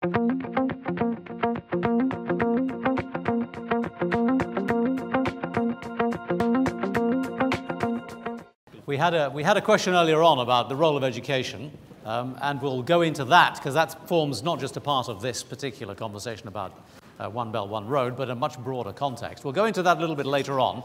We had a question earlier on about the role of education, and we'll go into that because that forms not just a part of this particular conversation about One Belt, One Road, but a much broader context. We'll go into that a little bit later on.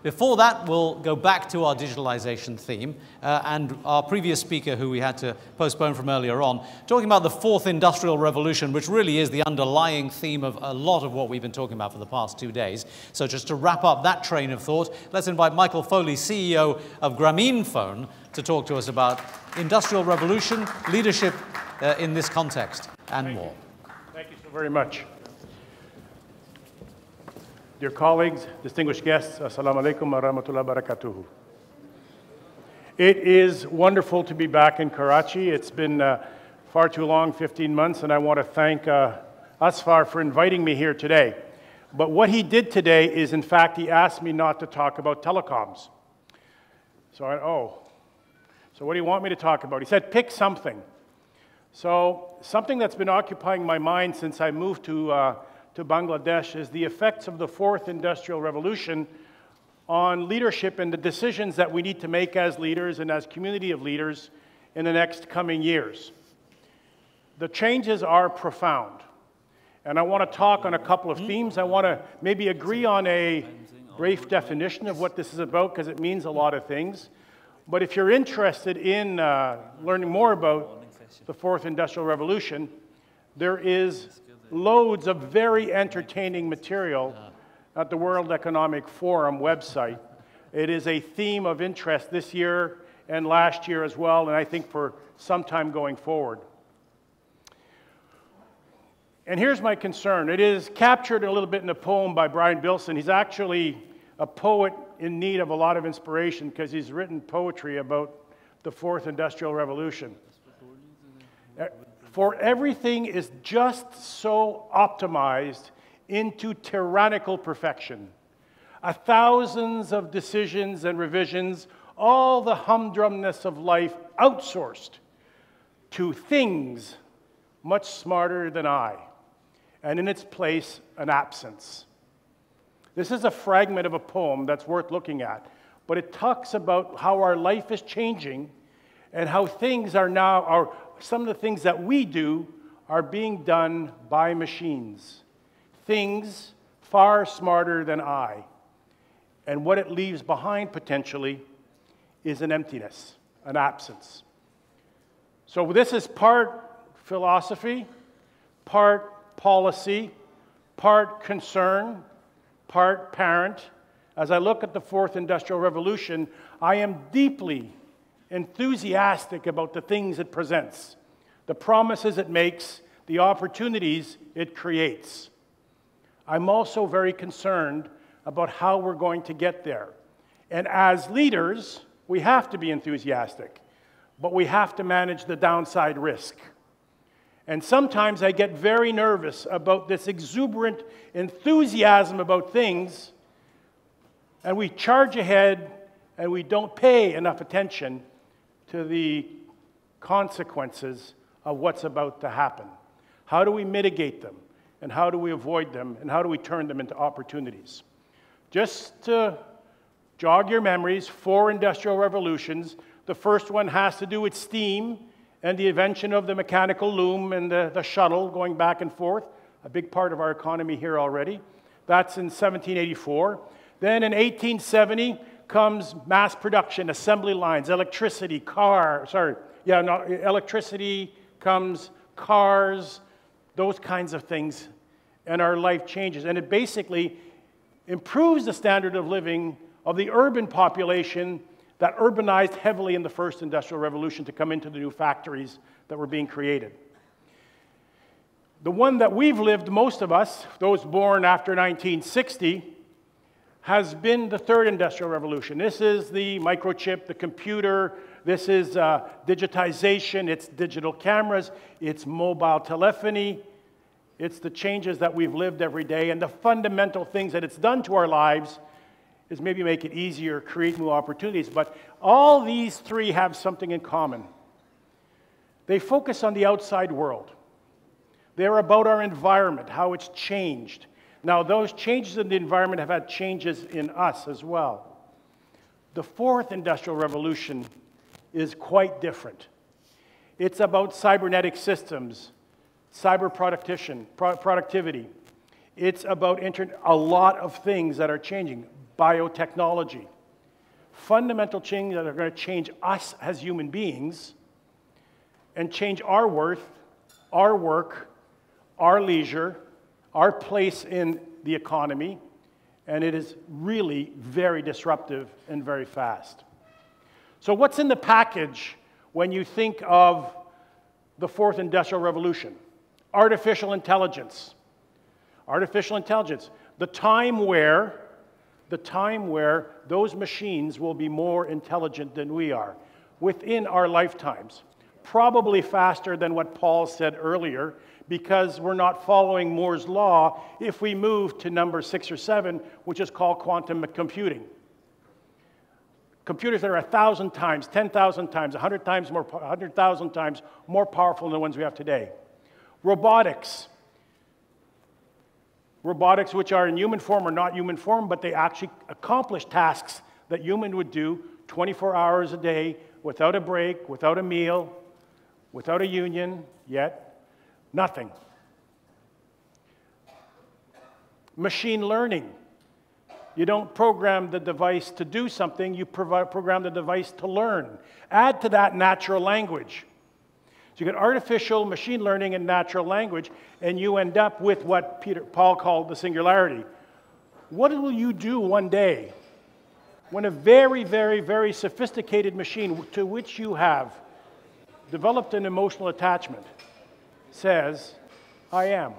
Before that, we'll go back to our digitalization theme and our previous speaker, who we had to postpone from earlier on, talking about the fourth industrial revolution, which really is the underlying theme of a lot of what we've been talking about for the past 2 days. So just to wrap up that train of thought, let's invite Michael Foley, CEO of Grameenphone, to talk to us about industrial revolution, leadership in this context, and more. Thank you so very much. Dear colleagues, distinguished guests, assalamu alaikum wa rahmatullahi wa barakatuhu. It is wonderful to be back in Karachi. It's been far too long, 15 months, and I want to thank Asfar for inviting me here today. But what he did today is, in fact, he asked me not to talk about telecoms. So so what do you want me to talk about? He said, pick something. So something that's been occupying my mind since I moved to Bangladesh is the effects of the fourth industrial revolution on leadership and the decisions that we need to make as leaders and as community of leaders in the next coming years. The changes are profound, and I want to talk on a couple of themes. I want to maybe agree on a brief definition of what this is about, because it means a lot of things. But if you're interested in learning more about the fourth industrial revolution, there is loads of very entertaining material at the World Economic Forum website. It is a theme of interest this year and last year as well, and I think for some time going forward. And here's my concern. It is captured a little bit in a poem by Brian Bilson. He's actually a poet in need of a lot of inspiration because he's written poetry about the fourth industrial revolution. For everything is just so optimized into tyrannical perfection. Thousands of decisions and revisions, all the humdrumness of life outsourced to things much smarter than I, and in its place, an absence. This is a fragment of a poem that's worth looking at, but it talks about how our life is changing and how things are now, some of the things that we do are being done by machines. Things far smarter than I. And what it leaves behind, potentially, is an emptiness, an absence. So this is part philosophy, part policy, part concern, part parent. As I look at the fourth industrial revolution, I am deeply enthusiastic about the things it presents, the promises it makes, the opportunities it creates. I'm also very concerned about how we're going to get there. And as leaders, we have to be enthusiastic, but we have to manage the downside risk. And sometimes I get very nervous about this exuberant enthusiasm about things, and we charge ahead and we don't pay enough attention to the consequences of what's about to happen. How do we mitigate them? And how do we avoid them? And how do we turn them into opportunities? Just to jog your memories, 4 industrial revolutions. The first one has to do with steam and the invention of the mechanical loom and the shuttle going back and forth, a big part of our economy here already. That's in 1784. Then in 1870, comes mass production, assembly lines, electricity, electricity comes, cars, those kinds of things, and our life changes. And it basically improves the standard of living of the urban population that urbanized heavily in the first industrial revolution to come into the new factories that were being created. The one that we've lived, most of us, those born after 1960, has been the third industrial revolution. This is the microchip, the computer, this is digitization, it's digital cameras, it's mobile telephony, it's the changes that we've lived every day, and the fundamental things that it's done to our lives is maybe make it easier, create new opportunities. But all these three have something in common. They focus on the outside world. They're about our environment, how it's changed. Now, those changes in the environment have had changes in us as well. The fourth industrial revolution is quite different. It's about cybernetic systems, cyber productivity. It's about a lot of things that are changing. Biotechnology. Fundamental changes that are going to change us as human beings and change our worth, our work, our leisure, our place in the economy, and it is really very disruptive and very fast. So what's in the package when you think of the fourth industrial revolution? Artificial intelligence. Artificial intelligence. The time where those machines will be more intelligent than we are within our lifetimes. Probably faster than what Paul said earlier, because we're not following Moore's law if we move to number 6 or 7, which is called quantum computing. Computers that are 1,000 times, 10,000 times, 100,000 times more powerful than the ones we have today. Robotics. Robotics which are in human form or not human form, but they actually accomplish tasks that human would do 24 hours a day without a break, without a meal, without a union, yet nothing. Machine learning. You don't program the device to do something, you program the device to learn. Add to that natural language. So you get artificial, machine learning, and natural language, and you end up with what Paul called the singularity. What will you do one day when a very, very, very sophisticated machine to which you have developed an emotional attachment says, I am?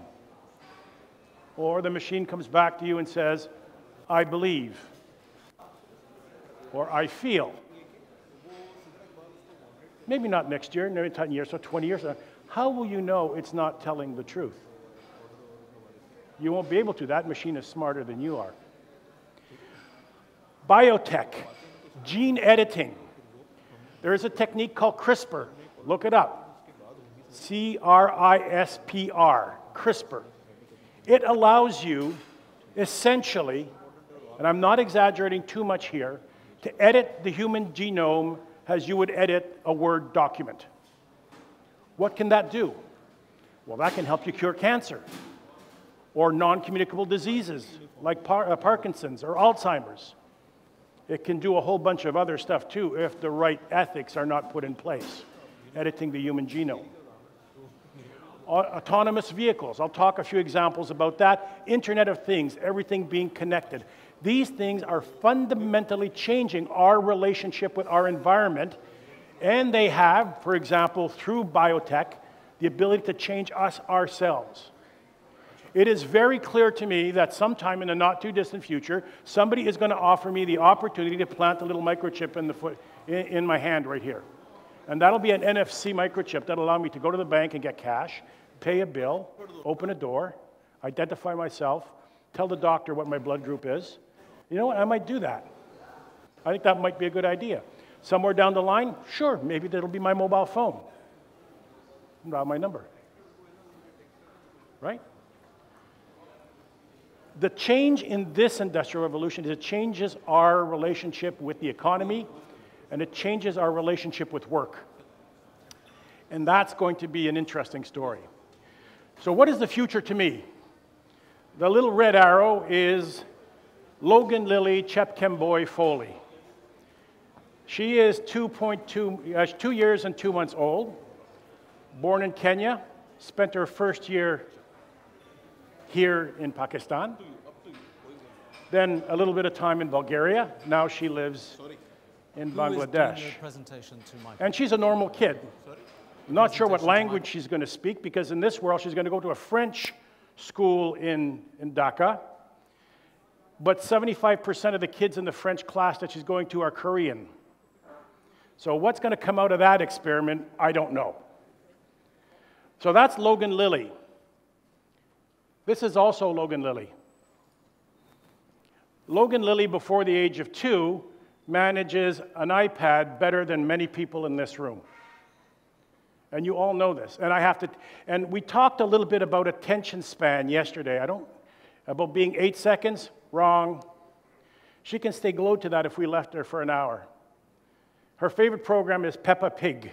Or the machine comes back to you and says, I believe, or I feel. Maybe not next year, maybe 10 years, or 20 years. How will you know it's not telling the truth? You won't be able to. That machine is smarter than you are. Biotech, gene editing. There is a technique called CRISPR. Look it up. C-R-I-S-P-R, CRISPR. It allows you, essentially, and I'm not exaggerating too much here, to edit the human genome as you would edit a Word document. What can that do? Well, that can help you cure cancer or non-communicable diseases like Parkinson's or Alzheimer's. It can do a whole bunch of other stuff too if the right ethics are not put in place, editing the human genome. Autonomous vehicles, I'll talk a few examples about that. Internet of Things, everything being connected. These things are fundamentally changing our relationship with our environment, and they have, for example, through biotech, the ability to change us ourselves. It is very clear to me that sometime in the not-too-distant future, somebody is going to offer me the opportunity to plant a little microchip in my hand right here. And that'll be an NFC microchip that'll allow me to go to the bank and get cash, pay a bill, open a door, identify myself, tell the doctor what my blood group is. You know what? I might do that. I think that might be a good idea. Somewhere down the line, sure, maybe that'll be my mobile phone. Not my number. Right? The change in this industrial revolution is it changes our relationship with the economy, and it changes our relationship with work. And that's going to be an interesting story. So what is the future to me? The little red arrow is Logan Lily Chepkemboy Foley. She is 2 years and 2 months old, born in Kenya, spent her first year here in Pakistan, then a little bit of time in Bulgaria. Now she lives in Bangladesh. And she's a normal kid. I'm not sure what language she's going to speak, because in this world she's going to go to a French school in Dhaka, but 75% of the kids in the French class that she's going to are Korean. So what's going to come out of that experiment, I don't know. So that's Logan Lily. This is also Logan Lily. Logan Lily, before the age of 2, manages an iPad better than many people in this room. And you all know this. And we talked a little bit about attention span yesterday. About being 8 seconds, wrong. She can stay glued to that if we left her for an hour. Her favorite program is Peppa Pig.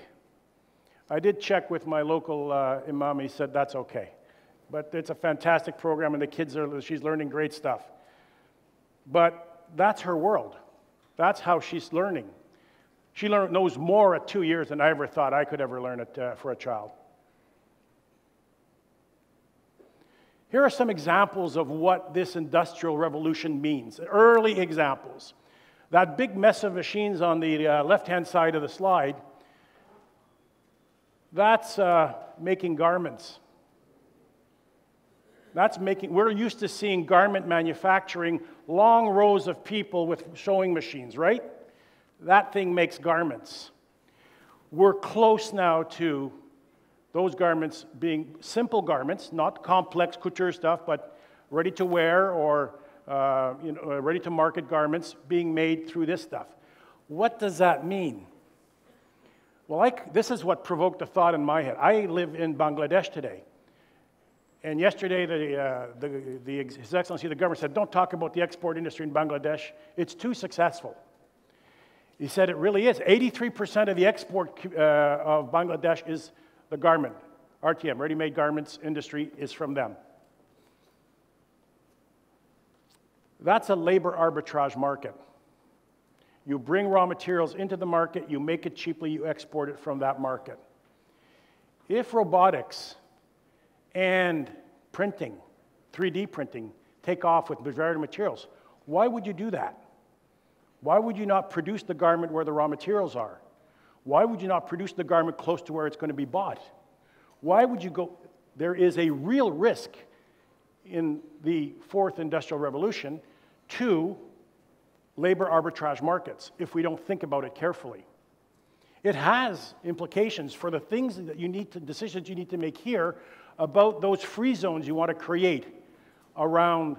I did check with my local imam, he said that's okay. But it's a fantastic program and she's learning great stuff. But that's her world. That's how she's learning. She knows more at 2 years than I ever thought I could ever learn it for a child. Here are some examples of what this industrial revolution means, early examples. That big mess of machines on the left-hand side of the slide, that's making garments. We're used to seeing garment manufacturing, long rows of people with sewing machines, right? That thing makes garments. We're close now to those garments being simple garments, not complex couture stuff, but ready to wear or ready to market garments being made through this stuff. What does that mean? Well, this is what provoked a thought in my head. I live in Bangladesh today. And yesterday, His Excellency the Governor said, don't talk about the export industry in Bangladesh. It's too successful. He said it really is. 83% of the export of Bangladesh is the garment. RTM, ready-made garments industry, is from them. That's a labor arbitrage market. You bring raw materials into the market, you make it cheaply, you export it from that market. If robotics and printing, 3D printing, take off with varied materials, why would you do that? Why would you not produce the garment where the raw materials are? Why would you not produce the garment close to where it's going to be bought? Why would you go? There is a real risk in the fourth industrial revolution to labor arbitrage markets if we don't think about it carefully. It has implications for the things that decisions you need to make here about those free zones you want to create around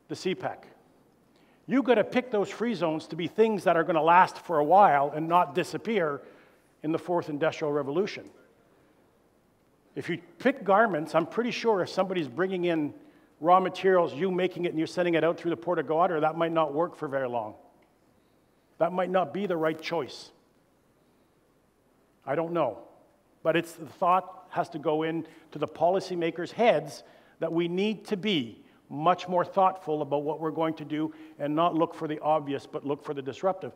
the CPEC. You've got to pick those free zones to be things that are going to last for a while and not disappear in the fourth industrial revolution. If you pick garments, I'm pretty sure if somebody's bringing in raw materials, you making it and you're sending it out through the Port of Gwadar, that might not work for very long. That might not be the right choice. I don't know. But the thought has to go into the policymakers' heads that we need to be much more thoughtful about what we're going to do and not look for the obvious, but look for the disruptive.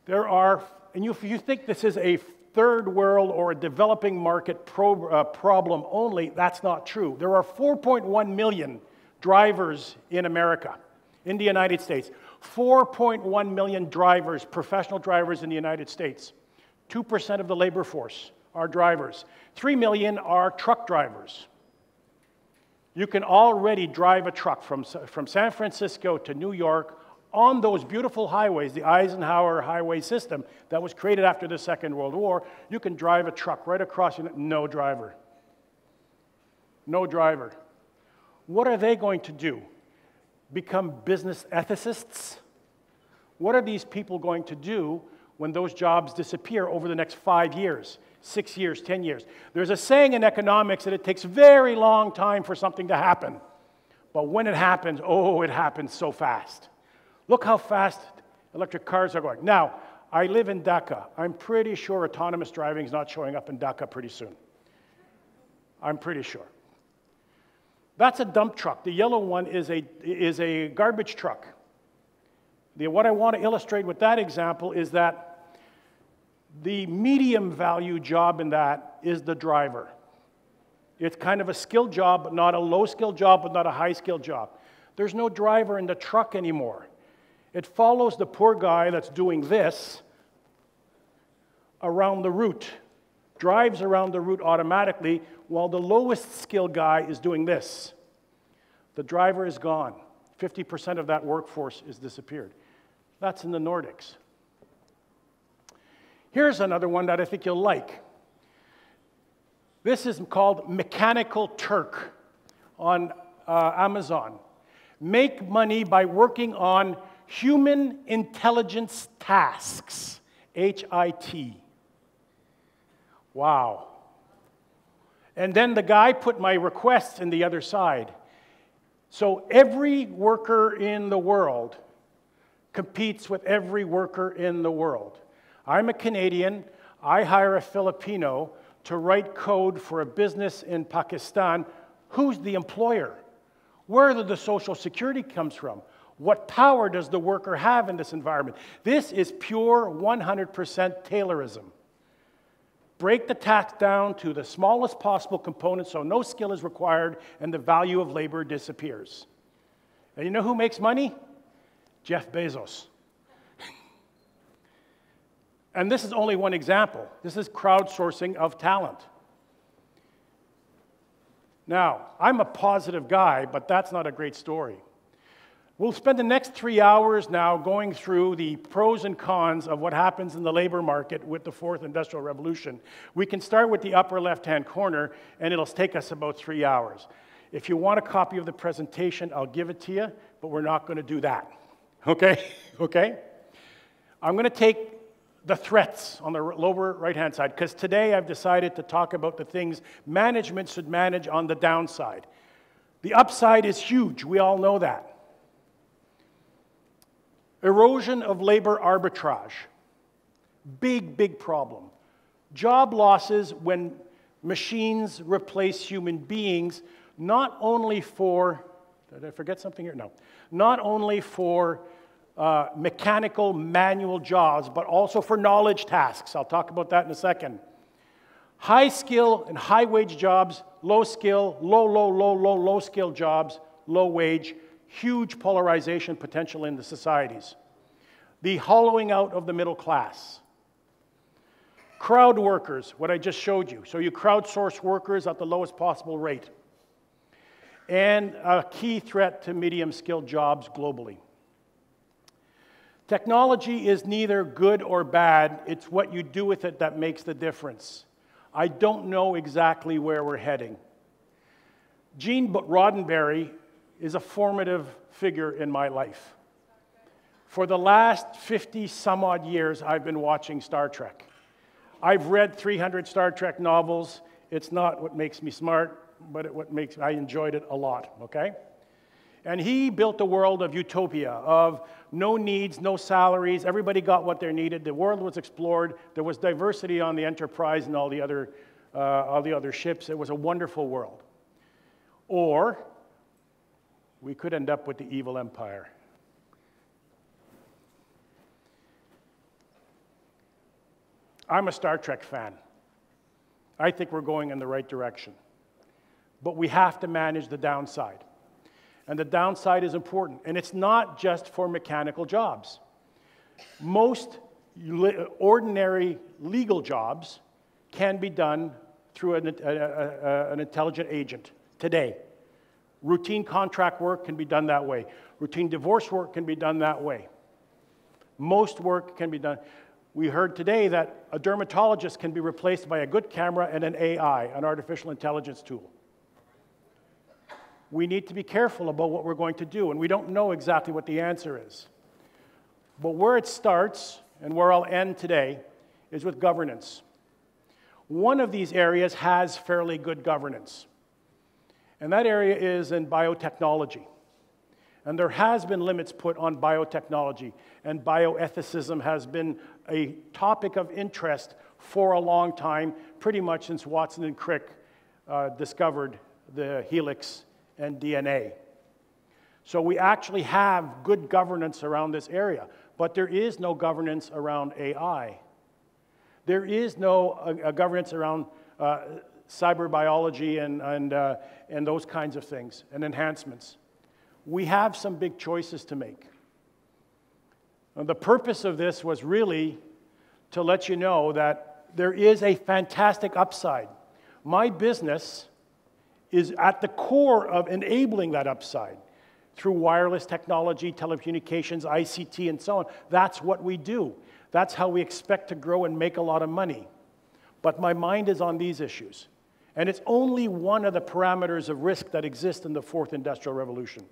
If you think this is a third world or a developing market problem only, that's not true. There are 4.1 million drivers in America, in the United States. 4.1 million drivers, professional drivers in the United States. 2% of the labor force are drivers. 3 million are truck drivers. You can already drive a truck from San Francisco to New York on those beautiful highways, the Eisenhower highway system that was created after the Second World War. You can drive a truck right across, no driver. No driver. What are they going to do? Become business ethicists? What are these people going to do when those jobs disappear over the next 5 years, 6 years, 10 years? There's a saying in economics that it takes a very long time for something to happen. But when it happens, oh, it happens so fast. Look how fast electric cars are going. Now, I live in Dhaka. I'm pretty sure autonomous driving is not showing up in Dhaka pretty soon. I'm pretty sure. That's a dump truck. The yellow one is a garbage truck. What I want to illustrate with that example is that the medium value job in that is the driver. It's kind of a skilled job, but not a low skilled job, but not a high skilled job. There's no driver in the truck anymore. It follows the poor guy that's doing this around the route, drives around the route automatically, while the lowest skilled guy is doing this. The driver is gone. 50% of that workforce is disappeared. That's in the Nordics. Here's another one that I think you'll like. This is called Mechanical Turk on Amazon. Make money by working on human intelligence tasks, HIT. Wow. And then the guy put my requests in the other side. So every worker in the world competes with every worker in the world. I'm a Canadian. I hire a Filipino to write code for a business in Pakistan. Who's the employer? Where did the Social Security comes from? What power does the worker have in this environment? This is pure 100% Taylorism. Break the tax down to the smallest possible component so no skill is required and the value of labor disappears. And you know who makes money? Jeff Bezos. And this is only one example. This is crowdsourcing of talent. Now, I'm a positive guy, but that's not a great story. We'll spend the next 3 hours now going through the pros and cons of what happens in the labor market with the fourth industrial revolution. We can start with the upper left-hand corner, and it'll take us about 3 hours. If you want a copy of the presentation, I'll give it to you, but we're not going to do that. Okay? Okay? I'm going to take the threats on the lower right-hand side, because today I've decided to talk about the things management should manage on the downside. The upside is huge. We all know that. Erosion of labor arbitrage. Big, big problem. Job losses when machines replace human beings, not only for, did I forget something here? No. Not only for mechanical, manual jobs, but also for knowledge tasks. I'll talk about that in a second. High skill and high wage jobs, low skill, low skill jobs, low wage, huge polarization potential in the societies. The hollowing out of the middle class. Crowd workers, what I just showed you. So you crowdsource workers at the lowest possible rate. And a key threat to medium-skilled jobs globally. Technology is neither good or bad. It's what you do with it that makes the difference. I don't know exactly where we're heading. Gene Roddenberry is a formative figure in my life. For the last 50 some odd years, I've been watching Star Trek. I've read 300 Star Trek novels. It's not what makes me smart, but I enjoyed it a lot, okay? And he built a world of utopia, of no needs, no salaries, everybody got what they needed, the world was explored, there was diversity on the Enterprise and all the other ships. It was a wonderful world. Or we could end up with the evil empire. I'm a Star Trek fan. I think we're going in the right direction. But we have to manage the downside. And the downside is important. And it's not just for mechanical jobs. Most ordinary legal jobs can be done through an intelligent agent today. Routine contract work can be done that way. Routine divorce work can be done that way. Most work can be done. We heard today that a dermatologist can be replaced by a good camera and an AI, an artificial intelligence tool. We need to be careful about what we're going to do, and we don't know exactly what the answer is. But where it starts, and where I'll end today, is with governance. One of these areas has fairly good governance, and that area is in biotechnology. And there has been limits put on biotechnology, and bioethicism has been a topic of interest for a long time, pretty much since Watson and Crick discovered the helix and DNA. So we actually have good governance around this area, but there is no governance around AI. There is no governance around cyber biology and those kinds of things, and enhancements. We have some big choices to make. And the purpose of this was really to let you know that there is a fantastic upside. My business is at the core of enabling that upside through wireless technology, telecommunications, ICT, and so on. That's what we do. That's how we expect to grow and make a lot of money. But my mind is on these issues. And it's only one of the parameters of risk that exist in the fourth industrial revolution.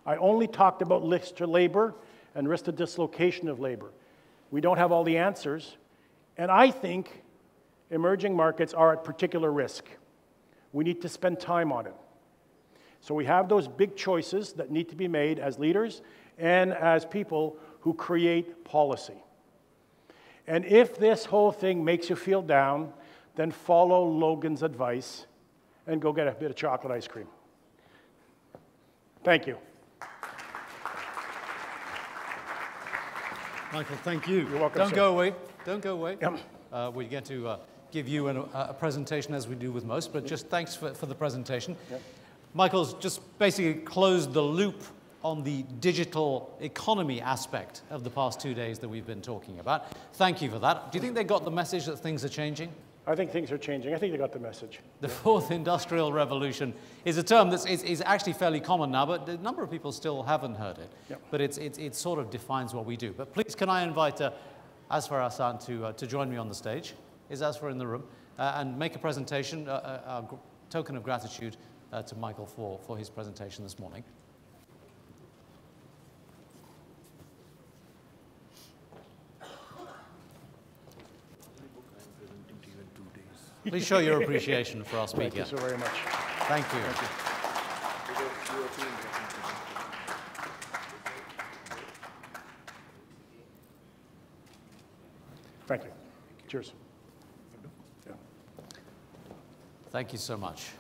I only talked about risk to labor and risk to dislocation of labor. We don't have all the answers. And I think emerging markets are at particular risk. We need to spend time on it. So we have those big choices that need to be made as leaders and as people who create policy. And if this whole thing makes you feel down, then follow Logan's advice and go get a bit of chocolate ice cream. Thank you. Michael, thank you. You're welcome, Don't sir. go away. Don't go away. Yep. We get to give you a presentation as we do with most, but just thanks for the presentation. Yep. Michael's just basically closed the loop on the digital economy aspect of the past 2 days that we've been talking about. Thank you for that. Do you think they got the message that things are changing? I think things are changing. I think they got the message. The fourth industrial revolution is a term that is actually fairly common now, but a number of people still haven't heard it. Yep. But it sort of defines what we do. But please, can I invite Asfar Hassan to join me on the stage? Is Asfar in the room? And make a presentation, a token of gratitude to Michael for his presentation this morning. Please show your appreciation for our speaker. Thank you so very much. Thank you. Thank you. Thank you. Cheers. Yeah. Thank you so much.